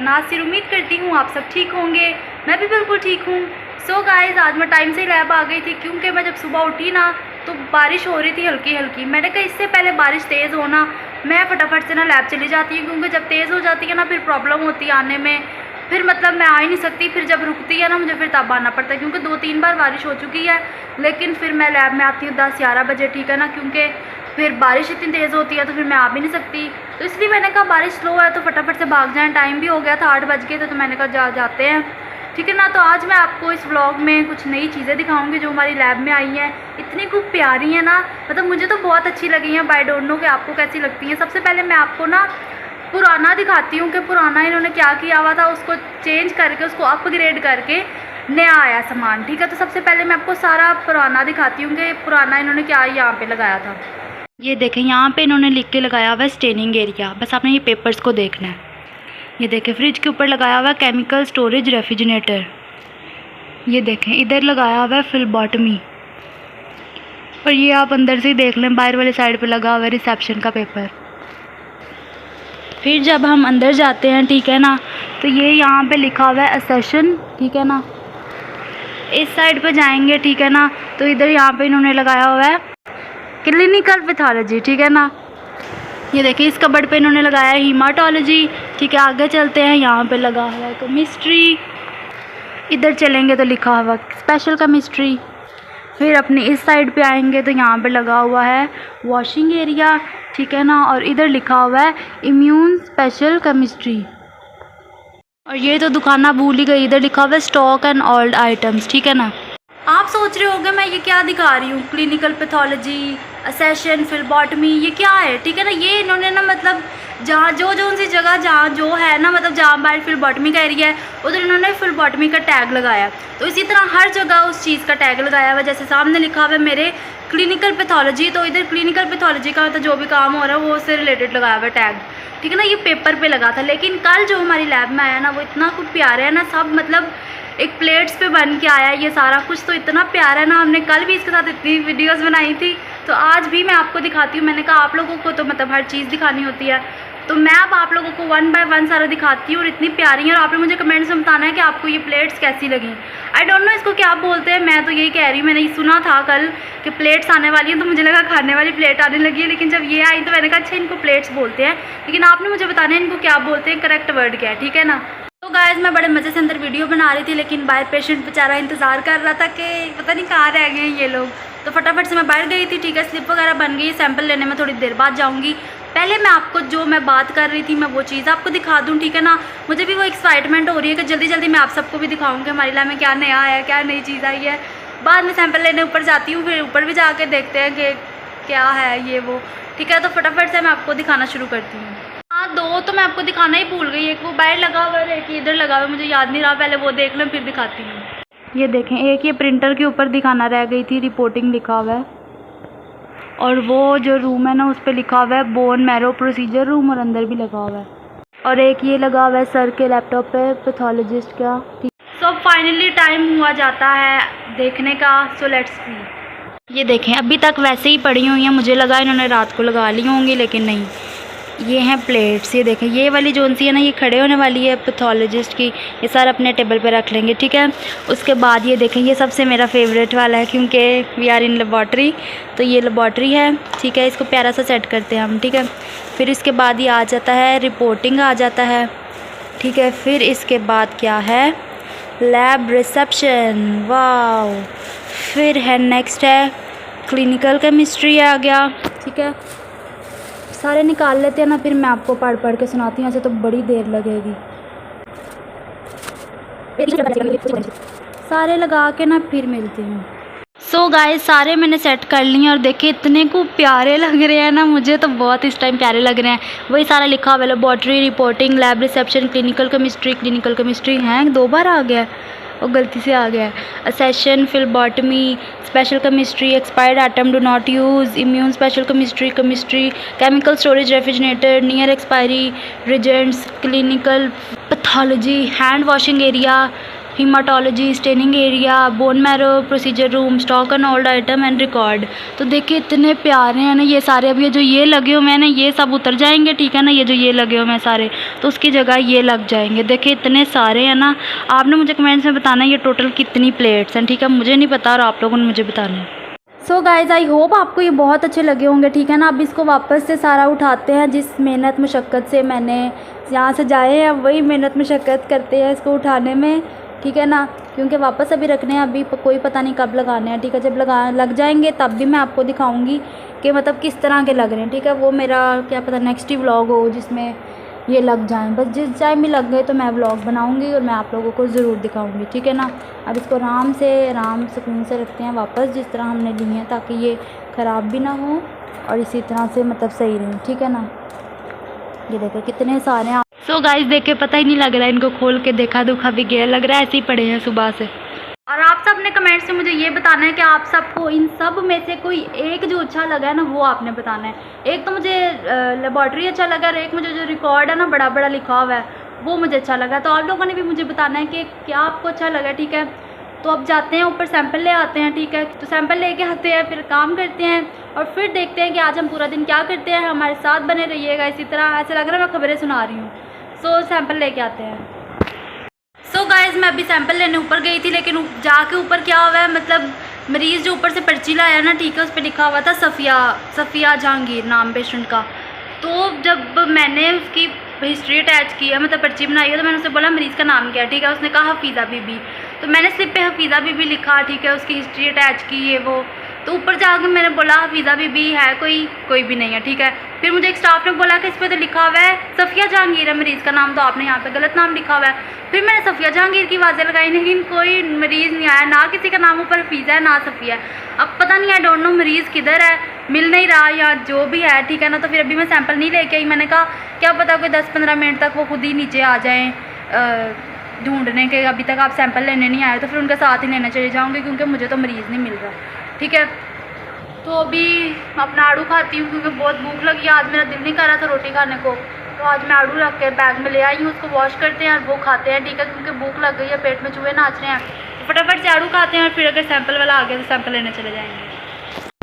नासिर। उम्मीद करती हूँ आप सब ठीक होंगे, मैं भी बिल्कुल ठीक हूँ। सो गाइस, आज मैं टाइम से ही लैब आ गई थी क्योंकि मैं जब सुबह उठी ना तो बारिश हो रही थी हल्की हल्की। मैंने कहा इससे पहले बारिश तेज़ होना मैं फटाफट से ना लैब चली जाती हूँ, क्योंकि जब तेज़ हो जाती है ना फिर प्रॉब्लम होती है आने में, फिर मतलब मैं आ ही नहीं सकती। फिर जब रुकती है ना मुझे फिर तब आना पड़ता है, क्योंकि 2-3 बार बारिश हो चुकी है। लेकिन फिर मैं लैब में आती हूँ 10-11 बजे, ठीक है ना, क्योंकि फिर बारिश इतनी तेज़ होती है तो फिर मैं आ भी नहीं सकती। तो इसलिए मैंने कहा बारिश स्लो है तो फटाफट से भाग जाएँ। टाइम भी हो गया था 8 बज गए थे, तो मैंने कहा जाते हैं, ठीक है ना। तो आज मैं आपको इस व्लॉग में कुछ नई चीज़ें दिखाऊंगी जो हमारी लैब में आई हैं। इतनी खूब प्यारी हैं ना, मतलब मुझे तो बहुत अच्छी लगी हैं। बाय डोंट नो कि आपको कैसी लगती हैं। सबसे पहले मैं आपको ना पुराना दिखाती हूँ कि पुराना इन्होंने क्या किया हुआ था, उसको चेंज करके उसको अपग्रेड करके नया आया सामान, ठीक है। तो सबसे पहले मैं आपको सारा पुराना दिखाती हूँ कि पुराना इन्होंने क्या यहाँ पे लगाया था। ये देखें, यहाँ पे इन्होंने लिख के लगाया हुआ है स्टेनिंग एरिया। बस आपने ये पेपर्स को देखना है। ये देखें, फ्रिज के ऊपर लगाया हुआ है केमिकल स्टोरेज रेफ्रिजरेटर। ये देखें, इधर लगाया हुआ है फिलबॉटमी। और ये आप अंदर से ही देख लें, बाहर वाली साइड पे लगा हुआ है रिसेप्शन का पेपर। फिर जब हम अंदर जाते हैं, ठीक है ना, तो ये यहाँ पे लिखा हुआ है असेशन, ठीक है ना। इस साइड पे जाएंगे, ठीक है ना, तो इधर यहाँ पे इन्होंने लगाया हुआ है क्लिनिकल पैथोलॉजी, ठीक है ना। ये देखिए, इस कबर्ड पे इन्होंने लगाया है हीमाटोलॉजी, ठीक है। आगे चलते हैं, यहाँ पे लगा हुआ है केमिस्ट्री। इधर चलेंगे तो लिखा हुआ स्पेशल केमिस्ट्री। फिर अपनी इस साइड पे आएंगे तो यहाँ पे लगा हुआ है वॉशिंग एरिया, ठीक है ना। और इधर लिखा हुआ है इम्यून स्पेशल केमिस्ट्री। और ये तो दुकाना भूल ही गई, इधर लिखा हुआ है स्टॉक एंड ओल्ड आइटम्स, ठीक है ना। आप सोच रहे होंगे मैं ये क्या दिखा रही हूँ, क्लिनिकल पैथोलॉजी, असेशन, फिलबॉटमी, ये क्या है, ठीक है ना। ये इन्होंने ना मतलब जहाँ जो सी जगह जहाँ जो है ना, मतलब जहाँ बाहर फिलबॉटमी का एरिया है उधर इन्होंने फिलबॉटमी का टैग लगाया। तो इसी तरह हर जगह उस चीज़ का टैग लगाया हुआ। जैसे सामने लिखा हुआ है मेरे क्लिनिकल पैथोलॉजी, तो इधर क्लिनिकल पैथोलॉजी का मतलब जो भी काम हो रहा है वो उससे रिलेटेड लगाया हुआ टैग, ठीक है ना। ये पेपर पे लगा था। लेकिन कल जो हमारी लैब में आया ना वो इतना कुछ प्यारा है ना, सब मतलब एक प्लेट्स पे बन के आया ये सारा कुछ, तो इतना प्यारा है ना। हमने कल भी इसके साथ इतनी वीडियोस बनाई थी, तो आज भी मैं आपको दिखाती हूँ। मैंने कहा आप लोगों को तो मतलब हर चीज़ दिखानी होती है, तो मैं अब आप लोगों को 1 बाय 1 सारा दिखाती हूँ। और इतनी प्यारी है। और आपने मुझे कमेंट्स में बताना है कि आपको ये प्लेट्स कैसी लगी। आई डोंट नो इसको क्या बोलते हैं, मैं तो यही कह रही हूँ। मैंने ये सुना था कल कि प्लेट्स आने वाली हैं, तो मुझे लगा खाने वाली प्लेट आने लगी है। लेकिन जब ये आई तो मैंने कहा अच्छा इनको प्लेट्स बोलते हैं, लेकिन आपने मुझे बताना है इनको क्या बोलते हैं, करेक्ट वर्ड क्या है, ठीक है ना। तो गाइस, मैं बड़े मज़े से अंदर वीडियो बना रही थी, लेकिन बाहर पेशेंट बेचारा इंतज़ार कर रहा था कि पता नहीं कहाँ रह गए हैं ये लोग। तो फटाफट से मैं बाहर गई थी, ठीक है। स्लिप वगैरह बन गई, सैंपल लेने में थोड़ी देर बाद जाऊँगी। पहले मैं आपको जो मैं बात कर रही थी मैं वो चीज़ आपको दिखा दूँ, ठीक है ना। मुझे भी वो एक्साइटमेंट हो रही है कि जल्दी जल्दी मैं आप सबको भी दिखाऊँगी हमारी लैब में क्या नया आया है, क्या नई चीज़ आई है। बाद में सैंपल लेने ऊपर जाती हूँ, फिर ऊपर भी जाके देखते हैं कि क्या है ये वो, ठीक है। तो फटाफट से मैं आपको दिखाना शुरू करती हूँ। हाँ, 2 तो मैं आपको दिखाना ही भूल गई। एक वो बाहर लगा हुआ है, एक इधर लगा हुआ है, मुझे याद नहीं रहा। पहले वो देख लें फिर दिखाती हूँ। ये देखें, एक ये प्रिंटर के ऊपर दिखाना रह गई थी, रिपोर्टिंग लिखा हुआ है। और वो जो रूम है ना उस पर लिखा हुआ है बोन मैरो प्रोसीजर रूम, और अंदर भी लगा हुआ है। और एक ये लगा हुआ है सर के लैपटॉप पे पैथोलॉजिस्ट का, ठीक। सो फाइनली टाइम हुआ जाता है देखने का। So let's see. ये देखें, अभी तक वैसे ही पड़ी हुई हैं। मुझे लगा इन्होंने रात को लगा ली होंगी, लेकिन नहीं, ये हैं प्लेट्स। ये देखें, ये वाली जोन सी है ना ये खड़े होने वाली है पैथोलॉजिस्ट की, ये सारा अपने टेबल पे रख लेंगे, ठीक है। उसके बाद ये देखें, ये सबसे मेरा फेवरेट वाला है क्योंकि वी आर इन लेबॉर्ट्री। तो ये लेबॉर्ट्री है, ठीक है। इसको प्यारा सा सेट करते हैं हम, ठीक है। फिर इसके बाद ये आ जाता है रिपोर्टिंग आ जाता है, ठीक है। फिर इसके बाद क्या है, लैब रिसेप्शन, वाओ। फिर है नेक्स्ट है क्लिनिकल केमिस्ट्री आ गया, ठीक है। सारे निकाल लेते हैं ना, फिर मैं आपको पढ़ पढ़ के सुनाती हूँ, ऐसे तो बड़ी देर लगेगी। सारे लगा के ना फिर मिलती हूँ। सो गाइस, सारे मैंने सेट कर लिए और देखिए इतने को प्यारे लग रहे हैं ना, मुझे तो बहुत इस टाइम प्यारे लग रहे हैं। वही सारा लिखा हुआ है laboratory, reporting, lab reception, clinical chemistry हैं 2 बार आ गया और गलती से आ गया। Accession, phlebotomy, special chemistry, expired item do not use, immune special chemistry, chemical storage refrigerator, near expiry, reagents, clinical pathology, hand washing area, haematology, staining area, bone marrow procedure room, stock and old item and record. तो देखिए इतने प्यारे हैं ना ये सारे। अब ये जो ये लगे हुए हैं ना ये सब उतर जाएंगे, ठीक है ना। ये जो ये लगे हुए हैं सारे तो उसकी जगह ये लग जाएंगे। देखिए इतने सारे हैं ना। आपने मुझे कमेंट्स में बताना है ये टोटल कितनी प्लेट्स हैं, ठीक है। मुझे नहीं पता और आप लोगों ने मुझे बताना है। सो गाइज़ आई होप आपको ये बहुत अच्छे लगे होंगे, ठीक है ना। अब इसको वापस से सारा उठाते हैं। जिस मेहनत मशक्क़त से मैंने यहाँ से जाए हैं वही मेहनत मशक्क़त करते हैं इसको उठाने में, ठीक है ना। क्योंकि वापस अभी रखने हैं, अभी कोई पता नहीं कब लगाने हैं, ठीक है। जब लग जाएंगे तब भी मैं आपको दिखाऊंगी कि मतलब किस तरह के लग रहे हैं, ठीक है। वो मेरा क्या पता नेक्स्ट ही व्लॉग हो जिसमें ये लग जाएं। बस जिस टाइम में लग गए तो मैं व्लॉग बनाऊंगी और मैं आप लोगों को ज़रूर दिखाऊंगी, ठीक है ना। अब इसको आराम सुकून से रखते हैं वापस जिस तरह हमने ली हैं, ताकि ये ख़राब भी ना हो और इसी तरह से मतलब सही रहें, ठीक है ना। ये देखो कितने सारे हैं। सो गाइस देखे पता ही नहीं लग रहा है, इनको खोल के देखा दुखा भी गया, लग रहा है ऐसे ही पड़े हैं सुबह से। और आप सब ने कमेंट्स में मुझे ये बताना है कि आप सबको इन सब में से कोई एक जो अच्छा लगा है ना वो आपने बताना है। एक तो मुझे लेबॉर्ट्री अच्छा लगा और एक मुझे जो रिकॉर्ड है ना बड़ा बड़ा लिखा हुआ है वो मुझे अच्छा लगा। तो आप लोगों ने भी मुझे बताना है कि क्या आपको अच्छा लगा, ठीक है। तो अब जाते हैं ऊपर सैंपल ले आते हैं, ठीक है। तो सैंपल लेके आते हैं, फिर काम करते हैं और फिर देखते हैं कि आज हम पूरा दिन क्या करते हैं। हमारे साथ बने रहिएगा इसी तरह, ऐसे लग रहा है मैं खबरें सुना रही हूँ। सो सैंपल लेके आते हैं। सो गाइस मैं अभी सैंपल लेने ऊपर गई थी, लेकिन जाके ऊपर क्या हुआ है, मतलब मरीज़ जो ऊपर से पर्ची लाया ना, ठीक है, उस पर लिखा हुआ था सफ़िया जहांगीर नाम पेशेंट का। तो जब मैंने उसकी हिस्ट्री अटैच की है, मतलब पर्ची बनाई है, तो मैंने उससे बोला मरीज़ का नाम क्या है, ठीक है। उसने कहा हफीज़ा बीबी। तो मैंने स्लिप पे हफीज़ा बीबी लिखा, ठीक है, उसकी हिस्ट्री अटैच की ये वो। तो ऊपर जाकर मैंने बोला हफीज़ा बीबी है कोई भी नहीं है, ठीक है। फिर मुझे एक स्टाफ ने बोला कि इस पर तो लिखा हुआ है सफ़िया जहांगीर है मरीज़ का नाम, तो आपने यहाँ पे गलत नाम लिखा हुआ है। फिर मैंने सफ़िया जहांगीर की आवाज़ें लगाई, लेकिन कोई मरीज़ नहीं आया, ना किसी का नाम ऊपर हफीज़ा है ना सफ़िया है। अब पता नहीं, आई डोंट नो मरीज़ किधर है, मिल नहीं रहा या जो भी है, ठीक है ना। तो फिर अभी मैं सैंपल नहीं लेके आई। मैंने कहा क्या पता कोई 10-15 मिनट तक वो खुद ही नीचे आ जाएँ ढूंढने के, अभी तक आप सैंपल लेने नहीं आए तो फिर उनके साथ ही लेने चले जाऊँगी, क्योंकि मुझे तो मरीज़ नहीं मिल रहा, ठीक है। तो अभी अपना आड़ू खाती हूँ क्योंकि बहुत भूख लगी। आज मेरा दिल नहीं कर रहा था रोटी खाने को, तो आज मैं आड़ू रख के बैग में ले आई हूँ। उसको वॉश करते हैं और वो खाते हैं, ठीक है, क्योंकि भूख लग गई है, पेट में चूहे नाच रहे हैं। तो फटाफट से आड़ू खाते हैं और फिर अगर सैंपल वाला आ गया तो सैंपल लेने चले जाएंगे।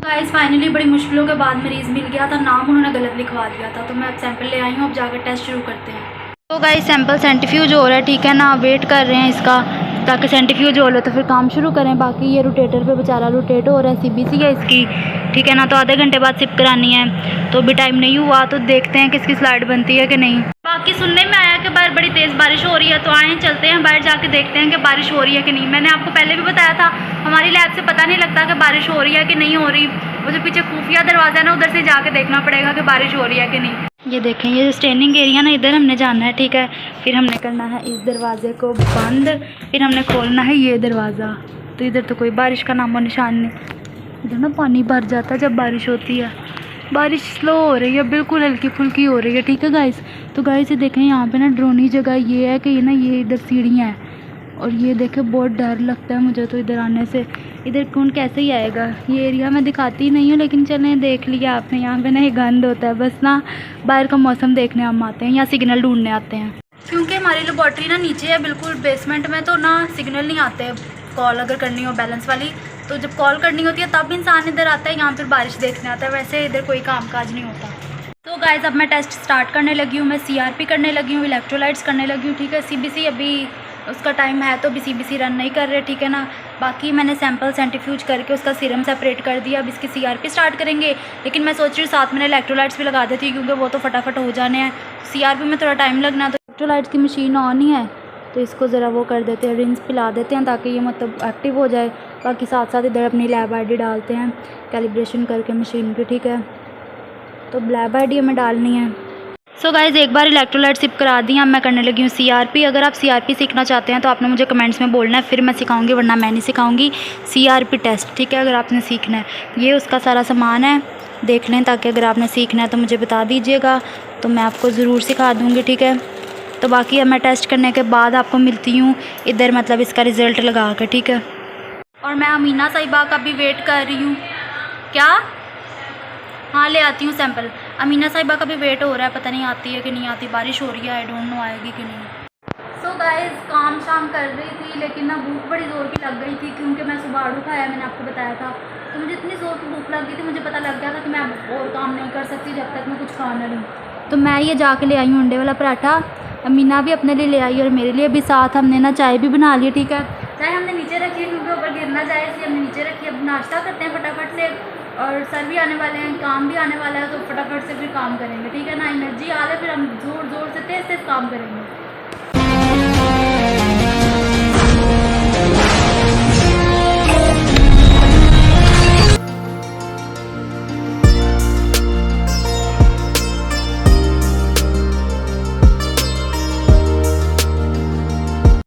गाइस फाइनली बड़ी मुश्किलों के बाद मरीज़ मिल गया था, नाम उन्होंने गलत लिखवा दिया था। तो मैं अब सैंपल ले आई हूँ, अब जाकर टेस्ट शुरू करते हैं। तो गाइस सैंपल सेंट्रीफ्यूज हो रहा है, ठीक है ना। वेट कर रहे हैं इसका ताकि सेंट्रीफ्यूज हो ले तो फिर काम शुरू करें। बाकी ये रोटेटर पे बेचारा रोटेट हो रहा है, CBC है इसकी, ठीक है ना। तो आधे घंटे बाद सिप करानी है, तो अभी टाइम नहीं हुआ, तो देखते हैं किसकी स्लाइड बनती है कि नहीं। बाकी सुनने में आया कि बाहर बड़ी तेज़ बारिश हो रही है, तो आए चलते हैं बाहर जाके देखते हैं कि बारिश हो रही है कि नहीं। मैंने आपको पहले भी बताया था हमारी लैब से पता नहीं लगता कि बारिश हो रही है कि नहीं हो रही। वो जो पीछे खुफिया दरवाज़ा है ना, उधर से जाके देखना पड़ेगा कि बारिश हो रही है कि नहीं। ये देखें ये स्टेनिंग एरिया ना, इधर हमने जाना है, ठीक है। फिर हमने करना है इस दरवाजे को बंद, फिर हमने खोलना है ये दरवाज़ा। तो इधर तो कोई बारिश का नामो निशान नहीं। इधर ना पानी भर जाता है जब बारिश होती है। बारिश स्लो हो रही है, बिल्कुल हल्की फुल्की हो रही है, ठीक है गाइस। तो गाइस ये देखें यहाँ पे ना ड्रोनी जगह ये है कि ये ना ये इधर सीढ़ियाँ हैं और ये देखें बहुत डर लगता है मुझे तो इधर आने से। इधर कौन कैसे ही आएगा, ये एरिया मैं दिखाती नहीं हूँ, लेकिन चलें देख लिया आपने। यहाँ पे ना ये गंद होता है, बस ना बाहर का मौसम देखने हम आते हैं, यहाँ सिग्नल ढूंढने आते हैं। क्योंकि हमारी लेबॉर्ट्री ना नीचे है बिल्कुल बेसमेंट में, तो ना सिग्नल नहीं आते कॉल अगर करनी हो बैलेंस वाली। तो जब कॉल करनी होती है तब इंसान इधर आता है, यहाँ पर बारिश देखने आता है, वैसे इधर कोई काम काज नहीं होता। तो गाइस अब मैं टेस्ट स्टार्ट करने लगी हूँ, मैं CRP करने लगी हूँ, इलेक्ट्रोलाइट्स करने लगी हूँ, ठीक है। CBC अभी उसका टाइम है तो अभी CBC रन नहीं कर रहे, ठीक है ना। बाकी मैंने सैंपल सेंट्रीफ्यूज करके उसका सीरम सेपरेट कर दिया, अब इसकी CRP स्टार्ट करेंगे। लेकिन मैं सोच रही हूँ साथ मैंने इलेक्ट्रोलाइट्स भी लगा देती, क्योंकि वो तो फटाफट हो जाने हैं। CRP में थोड़ा टाइम लगना है, तो इलेक्ट्रोलाइट्स की मशीन ऑन ही है, तो इसको ज़रा वो कर देते हैं, रिंस पिला देते हैं ताकि ये मतलब एक्टिव हो जाए। बाकी साथ साथ इधर अपनी लैब ID डालते हैं कैलिब्रेशन करके मशीन की, ठीक है। तो लैब ID हमें डालनी है। सो गाइज़ एक बार इलेक्ट्रोलाइट सिप करा दी, अब मैं करने लगी हूँ CRP। अगर आप CRP सीखना चाहते हैं तो आपने मुझे कमेंट्स में बोलना है, फिर मैं सिखाऊंगी, वरना मैं नहीं सिखाऊंगी। CRP टेस्ट, ठीक है, अगर आपने सीखना है। ये उसका सारा सामान है, देख लें, ताकि अगर आपने सीखना है तो मुझे बता दीजिएगा, तो मैं आपको ज़रूर सिखा दूँगी, ठीक है। तो बाकी अब मैं टेस्ट करने के बाद आपको मिलती हूँ इधर, मतलब इसका रिज़ल्ट लगा कर, ठीक है। और मैं अमीना साहिबा का भी वेट कर रही हूँ। क्या? हाँ ले आती हूँ सैंपल। अमीना साहिबा का भी वेट हो रहा है, पता नहीं आती है कि नहीं आती, बारिश हो रही है, आई डोंट नो आएगी कि नहीं। सो गाइस काम शाम कर रही थी, लेकिन ना भूख बड़ी ज़ोर की लग गई थी, क्योंकि मैं सुबह आड़ू खाया, मैंने आपको बताया था। तो मुझे इतनी ज़ोर की भूख लग गई थी, मुझे पता लग गया था कि मैं और काम नहीं कर सकती जब तक मैं कुछ खा ना लूँ। तो मैं ये जाके ले आई हूँ अंडे वाला पराठा। अमीना भी अपने लिए ले आई और मेरे लिए भी साथ हमने ना चाय भी बना ली। ठीक है, चाय हमने नीचे रखी है क्योंकि ऊपर गिर ना जाए, इसलिए हमने नीचे रखी है। अब नाश्ता करते हैं फटाफट से, और सर भी आने वाले हैं, काम भी आने वाला है, तो फटाफट से फिर काम करेंगे। ठीक है ना, एनर्जी आ रही है, फिर हम ज़ोर ज़ोर से तेज़ तेज़ काम करेंगे।